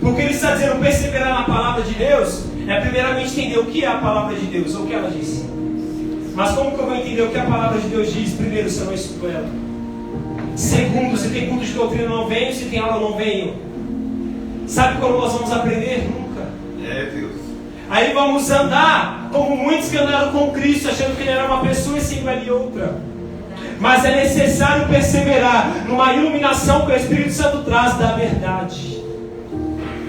Porque ele está dizendo perseverar na palavra de Deus é primeiramente entender o que é a palavra de Deus, ou o que ela diz. Mas como que eu vou entender o que a palavra de Deus diz? Primeiro, se eu não estudo ela. Segundo, se tem culto de doutrina eu não venho, se tem aula eu não venho. Sabe quando nós vamos aprender? Nunca. É Deus. Aí vamos andar como muitos que andaram com Cristo, achando que Ele era uma pessoa e sempre ali outra. Mas é necessário perseverar numa iluminação que o Espírito Santo traz da verdade.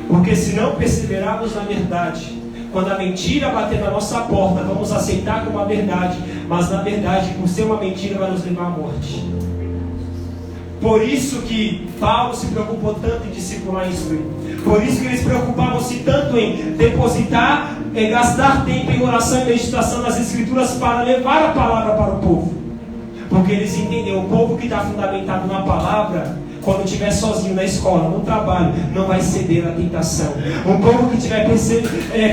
Porque se não perseverarmos na verdade, quando a mentira bater na nossa porta, vamos aceitar como a verdade. Mas na verdade, por ser uma mentira, vai nos levar à morte. Por isso que Paulo se preocupou tanto em discipular e instruir. Por isso que eles preocupavam-se tanto em depositar é gastar tempo em oração e meditação nas Escrituras para levar a palavra para o povo. Porque eles entenderam, o povo que está fundamentado na palavra, quando estiver sozinho na escola, no trabalho, não vai ceder à tentação. Um povo que estiver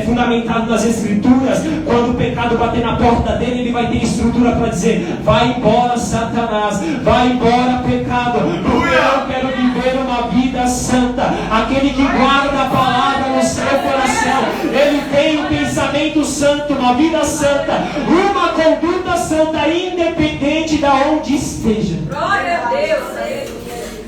fundamentado nas Escrituras, quando o pecado bater na porta dele, ele vai ter estrutura para dizer: vai embora, Satanás, vai embora, pecado, porque eu quero viver uma vida santa. Aquele que guarda a palavra no seu coração, ele tem um pensamento santo, uma vida santa, uma conduta santa, independente de onde esteja. Glória a Deus.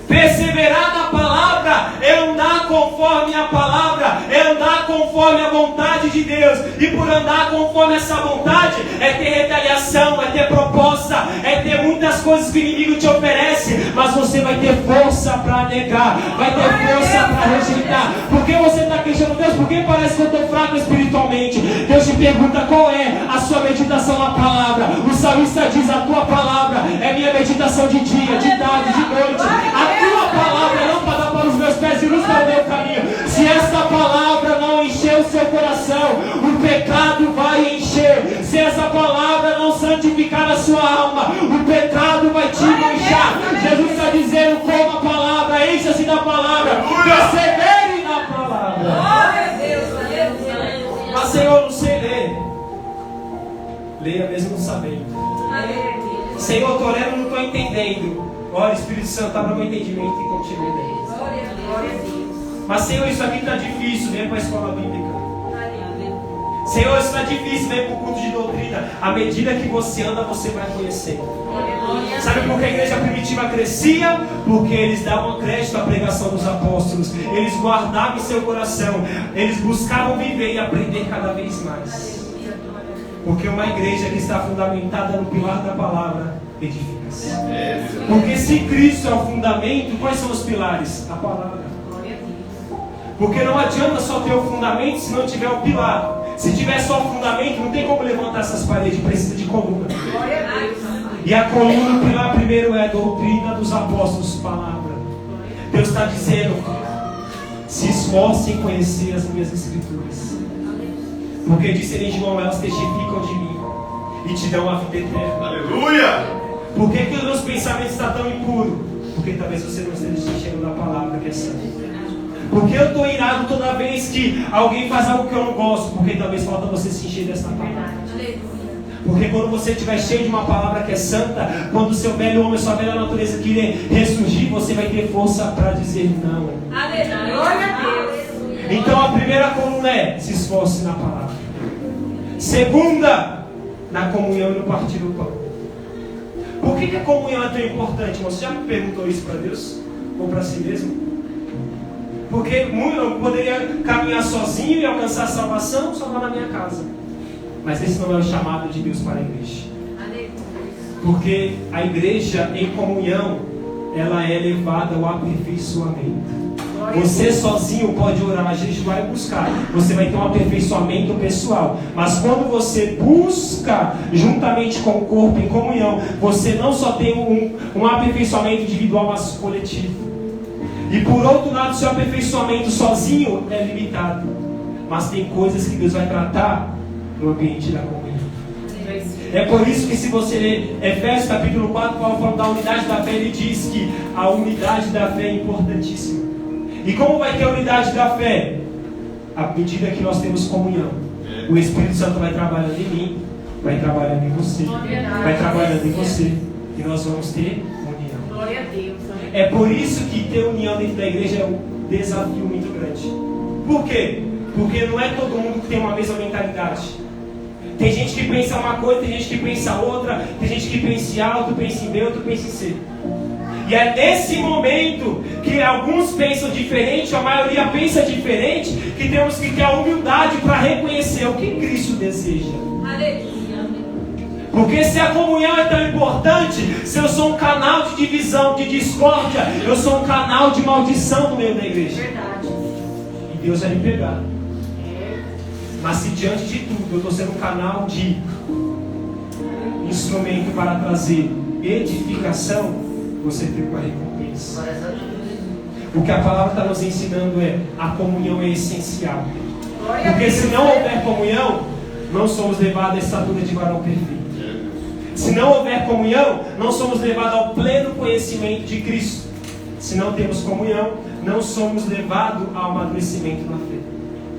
Perseverar na palavra é andar conforme a palavra, é andar conforme a vontade de Deus. E por andar conforme essa vontade, é ter retaliação, é ter proposta, é ter muitas coisas que o inimigo te oferece, mas você vai ter força para negar, vai ter força para rejeitar. Porque você está questionando: Deus, por que parece que eu estou fraco espiritualmente? Deus te pergunta: qual é a sua meditação na palavra? O salmista diz: a tua palavra é minha meditação de dia, de tarde, de noite. A tua palavra é lâmpada para os meus pés e luz para o meu caminho. Se essa palavra não encher o seu coração, o pecado vai encher. Se essa palavra não santificar a sua alma, o pecado vai te manchar. Jesus está dizendo: coma a palavra, encha-se da palavra, persevere na palavra. Glória a Deus. Mas, Senhor, não sei ler. Leia mesmo não sabendo. Senhor, estou lendo, não estou entendendo. Olha, Espírito Santo, abra o meu entendimento e continue lendo. Glória a Deus. Mas, Senhor, isso aqui está difícil, vem para a escola bíblica. Senhor, isso está difícil, vem para o culto de doutrina. À medida que você anda, você vai conhecendo. Sabe por que a igreja primitiva crescia? Porque eles davam crédito à pregação dos apóstolos. Eles guardavam em seu coração. Eles buscavam viver e aprender cada vez mais. Porque uma igreja que está fundamentada no pilar da palavra edifica-se. Porque se Cristo é o fundamento, quais são os pilares? A palavra. Porque não adianta só ter o fundamento se não tiver o pilar. Se tiver só o fundamento, não tem como levantar essas paredes, precisa de coluna. E a coluna, o pilar primeiro é a doutrina dos apóstolos, palavra. Deus está dizendo: se esforce em conhecer as minhas Escrituras. Porque disse ele em João: elas testificam de mim e te dão a vida eterna. Aleluia! Por que os meus pensamentos estão tão impuros? Porque talvez você não esteja se enchendo da palavra que é santa. Porque eu estou irado toda vez que alguém faz algo que eu não gosto? Porque talvez falta você se encher dessa palavra. Porque quando você estiver cheio de uma palavra que é santa, quando o seu velho homem, sua velha natureza querer ressurgir, você vai ter força para dizer não. Glória a Deus. Então a primeira coluna é: se esforce na palavra. Segunda, na comunhão e no partir do pão. Por que a comunhão é tão importante? Você já me perguntou isso para Deus? Ou para si mesmo? Porque eu poderia caminhar sozinho e alcançar a salvação só lá na minha casa. Mas esse não é o chamado de Deus para a igreja. Porque a igreja em comunhão, ela é levada ao aperfeiçoamento. Você sozinho pode orar, jejuar e buscar. Você vai ter um aperfeiçoamento pessoal. Mas quando você busca juntamente com o corpo em comunhão, você não só tem um aperfeiçoamento individual, mas coletivo. E por outro lado, seu aperfeiçoamento sozinho é limitado. Mas tem coisas que Deus vai tratar no ambiente da comunhão. É por isso que, se você ler Efésios capítulo 4, Paulo fala da unidade da fé, ele diz que a unidade da fé é importantíssima. E como vai ter a unidade da fé? À medida que nós temos comunhão. O Espírito Santo vai trabalhando em mim, vai trabalhando em você, vai trabalhando em você, e nós vamos ter união. Glória a Deus. É por isso que ter união dentro da igreja é um desafio muito grande. Por quê? Porque não é todo mundo que tem uma mesma mentalidade. Tem gente que pensa uma coisa, tem gente que pensa outra, tem gente que pensa em A, outro pensa em B, outro pensa em C. E é nesse momento que alguns pensam diferente, a maioria pensa diferente, que temos que ter a humildade para reconhecer o que Cristo deseja. Porque se a comunhão é tão importante, se eu sou um canal de divisão, de discórdia, eu sou um canal de maldição no meio da igreja. Verdade. E Deus vai me pegar. Mas se diante de tudo eu estou sendo um canal de instrumento para trazer edificação, você tem uma recompensa. O que a palavra está nos ensinando é: a comunhão é essencial. Porque se não houver comunhão, não somos levados à estatura de varão perfeito. Se não houver comunhão, não somos levados ao pleno conhecimento de Cristo. Se não temos comunhão, não somos levados ao amadurecimento na fé.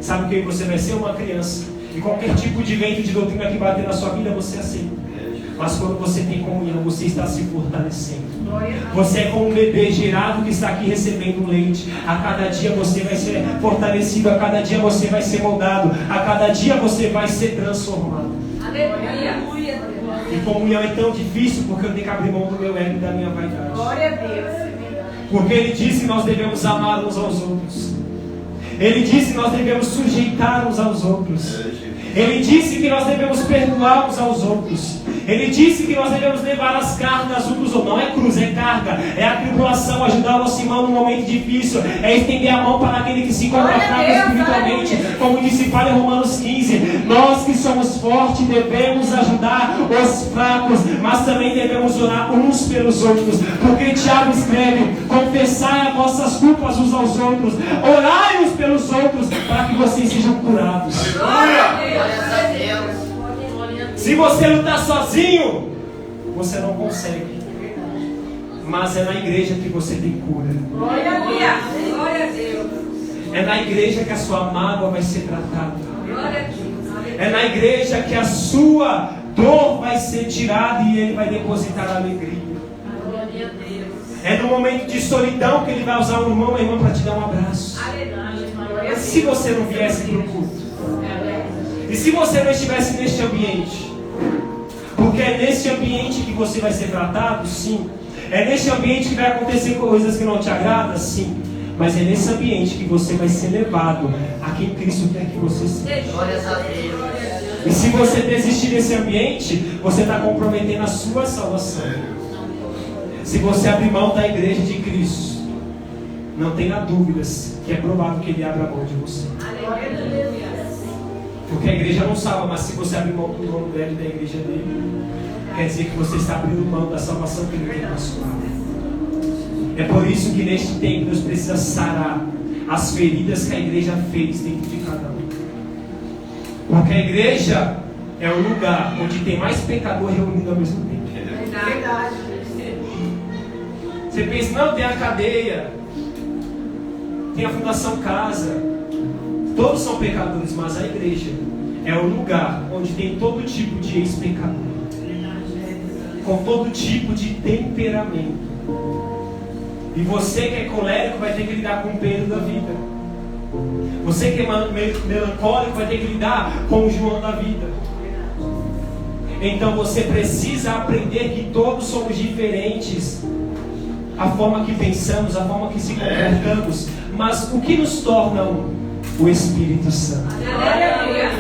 Sabe o que você vai ser? Uma criança. E qualquer tipo de vento de doutrina que bater na sua vida, você aceita. Mas quando você tem comunhão, você está se fortalecendo. Você é como um bebê gerado que está aqui recebendo leite. A cada dia você vai ser fortalecido. A cada dia você vai ser moldado. A cada dia você vai ser transformado. Aleluia. E comunhão é tão difícil porque eu tenho que abrir mão do meu ego e da minha vaidade. Glória a Deus. Porque Ele disse que nós devemos amar uns aos outros. Ele disse que nós devemos sujeitar uns aos outros. Ele disse que nós devemos perdoar uns aos outros. Ele disse que nós devemos levar as cargas uns dos outros. Não é cruz, é carga. É a tribulação, ajudar o nosso irmão num momento difícil. É estender a mão para aquele que se encontra fraco espiritualmente. Como disse Paulo em Romanos 15. Nós que somos fortes devemos ajudar os fracos. Mas também devemos orar uns pelos outros. Porque Tiago escreve: confessai as vossas culpas uns aos outros. Orai uns pelos outros para que vocês sejam curados. Se você lutar sozinho, você não consegue. Mas é na igreja que você tem cura. Glória a Deus. É na igreja que a sua mágoa vai ser tratada. Glória a Deus. É na igreja que a sua dor vai ser tirada e Ele vai depositar a alegria. Glória a Deus. É no momento de solidão que Ele vai usar um irmão ou irmã para te dar um abraço. Aleluia. E se você não viesse para o culto? E se você não estivesse neste ambiente? Porque é nesse ambiente que você vai ser tratado, sim. É nesse ambiente que vai acontecer coisas que não te agradam, sim. Mas é nesse ambiente que você vai ser levado a quem Cristo quer que você seja. E se você desistir desse ambiente, você está comprometendo a sua salvação. Se você abrir mão da igreja de Cristo, não tenha dúvidas que é provável que Ele abra mão de você. Porque a igreja não salva, mas se você abrir mão do nome velho da igreja dele, quer dizer que você está abrindo mão da salvação que Ele tem na sua alma. É por isso que neste tempo Deus precisa sarar as feridas que a igreja fez dentro de cada um. Porque a igreja é o lugar onde tem mais pecador reunido ao mesmo tempo. Verdade. Você pensa, não, tem a cadeia, tem a Fundação Casa. Todos são pecadores, mas a igreja é o lugar onde tem todo tipo de ex-pecador, com todo tipo de temperamento. E você que é colérico vai ter que lidar com o peso da vida. Você que é melancólico vai ter que lidar com o João da vida. Então você precisa aprender que todos somos diferentes. A forma que pensamos, a forma que se comportamos. Mas o que nos torna um? O Espírito Santo.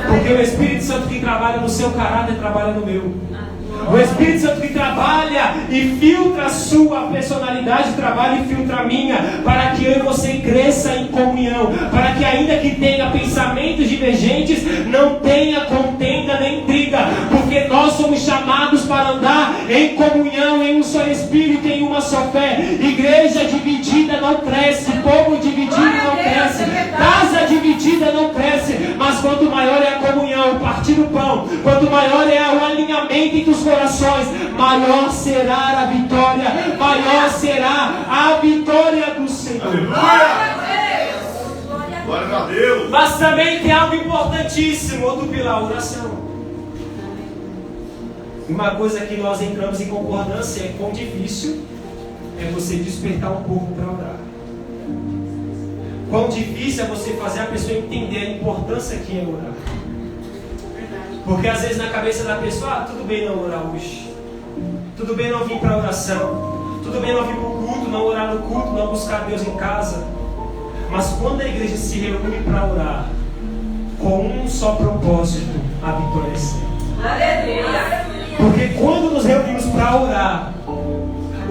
Porque o Espírito Santo que trabalha no seu caráter trabalha no meu. O Espírito Santo que trabalha e filtra a sua personalidade, trabalha e filtra a minha, para que eu e você cresça em comunhão, para que ainda que tenha pensamentos divergentes, não tenha contenda nem briga, porque nós somos chamados para andar em comunhão, em um só Espírito, em uma só fé. Igreja dividida não cresce, povo dividido não cresce, casa dividida não cresce, mas quanto maior é a comunhão, o partir do pão, quanto maior é o alinhamento entre os corações, maior será a vitória, maior será a vitória do Senhor. Glória a Deus. Mas também tem algo importantíssimo, outro pilar, oração. Uma coisa que nós entramos em concordância é quão difícil é você despertar um povo para orar. Quão difícil é você fazer a pessoa entender a importância que é orar. Porque às vezes na cabeça da pessoa, tudo bem não orar hoje, tudo bem não vir para a oração, tudo bem não vir para o culto, não orar no culto, não buscar Deus em casa. Mas quando a igreja se reúne para orar, com um só propósito, a vitória é certa. Aleluia. Porque quando nos reunimos para orar,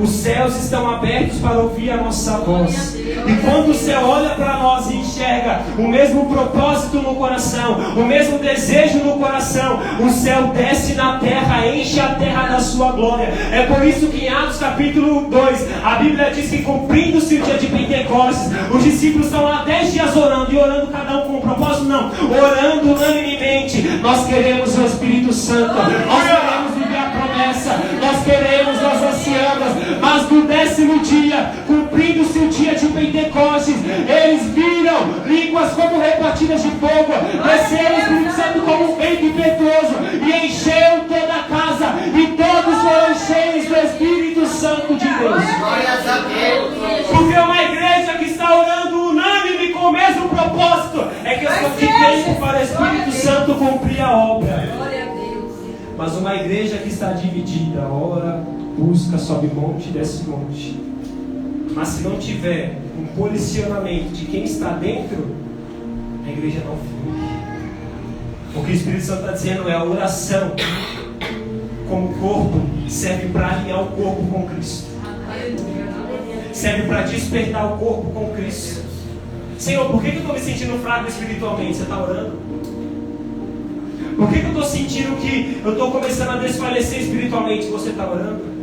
Os céus estão abertos para ouvir a nossa voz. E quando o céu olha para nós e enxerga o mesmo propósito no coração, o mesmo desejo no coração, o céu desce na terra, enche a terra da sua glória. É por isso que em Atos capítulo 2, a Bíblia diz que cumprindo-se o dia de Pentecostes, os discípulos estão lá 10 dias orando, e orando cada um com um propósito? Não, orando unanimemente. Nós queremos o Espírito Santo, nós queremos viver a promessa, nós queremos, nós ansiamos. Mas no 10º dia, cumprindo-se o dia de Pentecostes, eles viram línguas como repartidas de fogo, desceram o Espírito Santo como um vento impetuoso e encheu toda a casa, e todos foram cheios do Espírito Santo de Deus. Glórias a Deus. Porque uma igreja que está orando unânime com o mesmo propósito é questão de tempo para o Espírito Santo cumprir a obra. Glória a Deus. Mas uma igreja que está dividida, ora, busca, sobe monte, desce monte. Mas se não tiver um posicionamento de quem está dentro, a igreja não flui. O que o Espírito Santo está dizendo é a oração, como corpo, serve para alinhar o corpo com Cristo. Serve para despertar o corpo com Cristo. Senhor, por que eu estou me sentindo fraco espiritualmente? Você está orando? Por que eu estou sentindo que eu estou começando a desfalecer espiritualmente? Você está orando?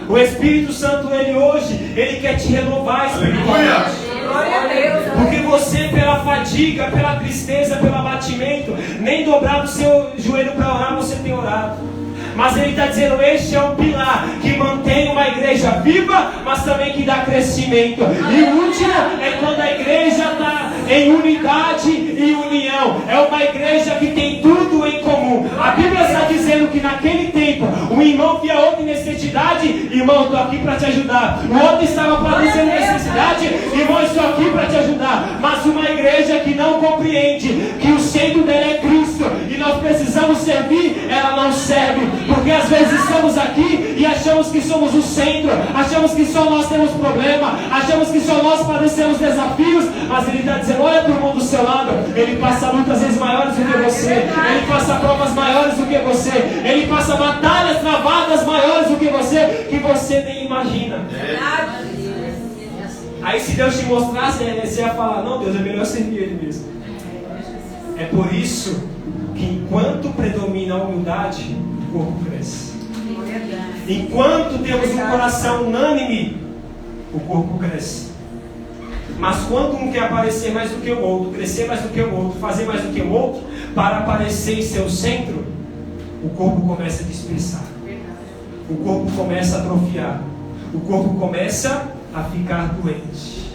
O Espírito Santo, ele hoje, ele quer te renovar espiritualmente. Glória a Deus. Porque você, pela fadiga, pela tristeza, pelo abatimento, nem dobrado o seu joelho para orar, você tem orado. Mas ele está dizendo, este é o pilar que mantém uma igreja viva, mas também que dá crescimento. E o último é quando a igreja está em unidade e união. É uma igreja que tem tudo em comum. A Bíblia está dizendo que naquele tempo, um irmão via outro em necessidade, irmão, estou aqui para te ajudar. O outro estava padecendo necessidade, irmão, estou aqui para te ajudar. Mas uma igreja que não compreende que o centro dela é Cristo e nós precisamos servir, ela não serve. Porque às vezes estamos aqui e achamos que somos o centro, achamos que só nós temos problema, achamos que só nós padecemos desafios, mas ele está dizendo, olha para o mundo do seu lado, ele passa lutas às vezes maiores do que você, ele passa provas maiores do que você, ele passa batalhas travadas maiores do que você nem imagina. Aí se Deus te mostrasse, você ia falar, não Deus, é melhor servir Ele mesmo. É por isso que enquanto predomina a humildade, o corpo cresce. Enquanto temos um coração unânime, o corpo cresce. Mas quando um quer aparecer mais do que o outro, crescer mais do que o outro, fazer mais do que o outro, para aparecer em seu centro, o corpo começa a dispersar. O corpo começa a atrofiar. O corpo começa a ficar doente.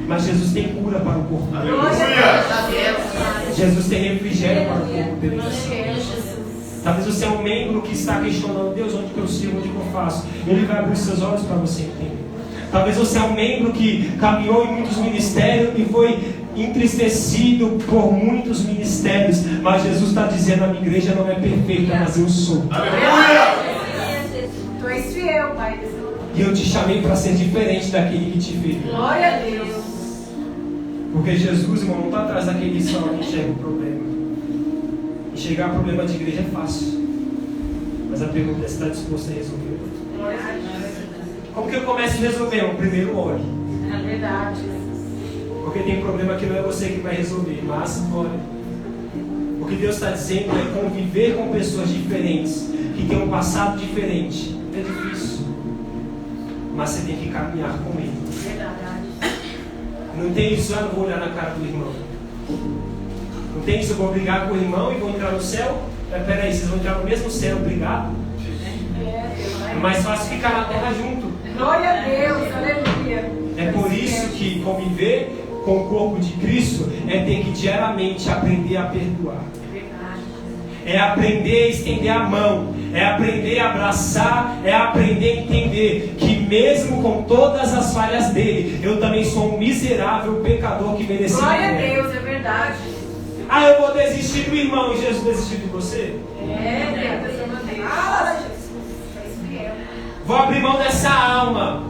Mas Jesus tem cura para o corpo. Aleluia. Jesus tem refrigério para o corpo dele. Talvez você é um membro que está questionando, Deus, onde que eu sirvo, onde que eu faço? Ele vai abrir seus olhos para você entender. Talvez você é um membro que caminhou em muitos ministérios e foi entristecido por muitos ministérios, mas Jesus está dizendo, a minha igreja não é perfeita, mas eu sou. Aleluia. Tu és fiel, Pai. E eu te chamei para ser diferente daquele que te fez. Glória a Deus. Porque Jesus, irmão, não está atrás daquele só que enxerga o problema. Enxergar o problema de igreja é fácil, mas a pergunta é se está disposto a resolver. Glória a Deus. Como que eu começo a resolver? Eu primeiro ore. É verdade. Porque tem problema que não é você que vai resolver, mas ore. O que Deus está dizendo é conviver com pessoas diferentes, que têm um passado diferente. É difícil, mas você tem que caminhar com ele. Verdade. Não tem isso, eu não vou olhar na cara do irmão. Não tem isso, eu vou brigar com o irmão e vou entrar no céu. Peraí, vocês vão entrar no mesmo céu, brigado? É mais fácil ficar na terra junto. Glória a Deus, aleluia. É por isso que conviver com o corpo de Cristo é ter que diariamente aprender a perdoar. É aprender a estender a mão, é aprender a abraçar, é aprender a entender que mesmo com todas as falhas dele, eu também sou um miserável pecador que merecia. Glória a Deus, é verdade. Ah, eu vou desistir do irmão e Jesus desistiu de você? É, Deus, eu mandei. Ah, Jesus, és fiel. Vou abrir mão dessa alma.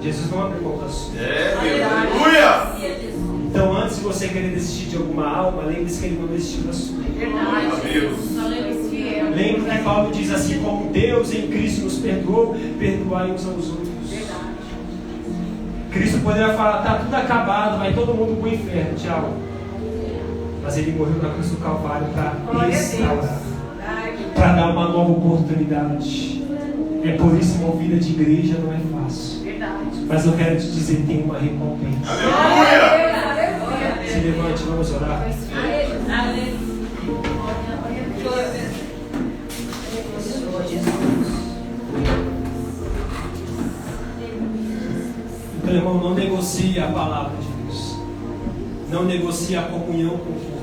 Jesus não abriu mão da sua. Aleluia. Então, antes de você querer desistir de alguma alma, lembre-se que ele não desistiu da sua. Verdade. Deus. És fiel. Lembre que Paulo diz assim: como Deus em Cristo nos perdoou, perdoai uns aos outros. Cristo poderia falar: está tudo acabado, vai todo mundo para o inferno, tchau. Mas Ele morreu na cruz do Calvário para restaurar, para dar uma nova oportunidade. É por isso que uma vida de igreja não é fácil. Mas eu quero te dizer, tem uma recompensa. Aleluia! Se levante, vamos orar. Então, irmão, não negocie a palavra de Deus. Não negocie a comunhão com o povo.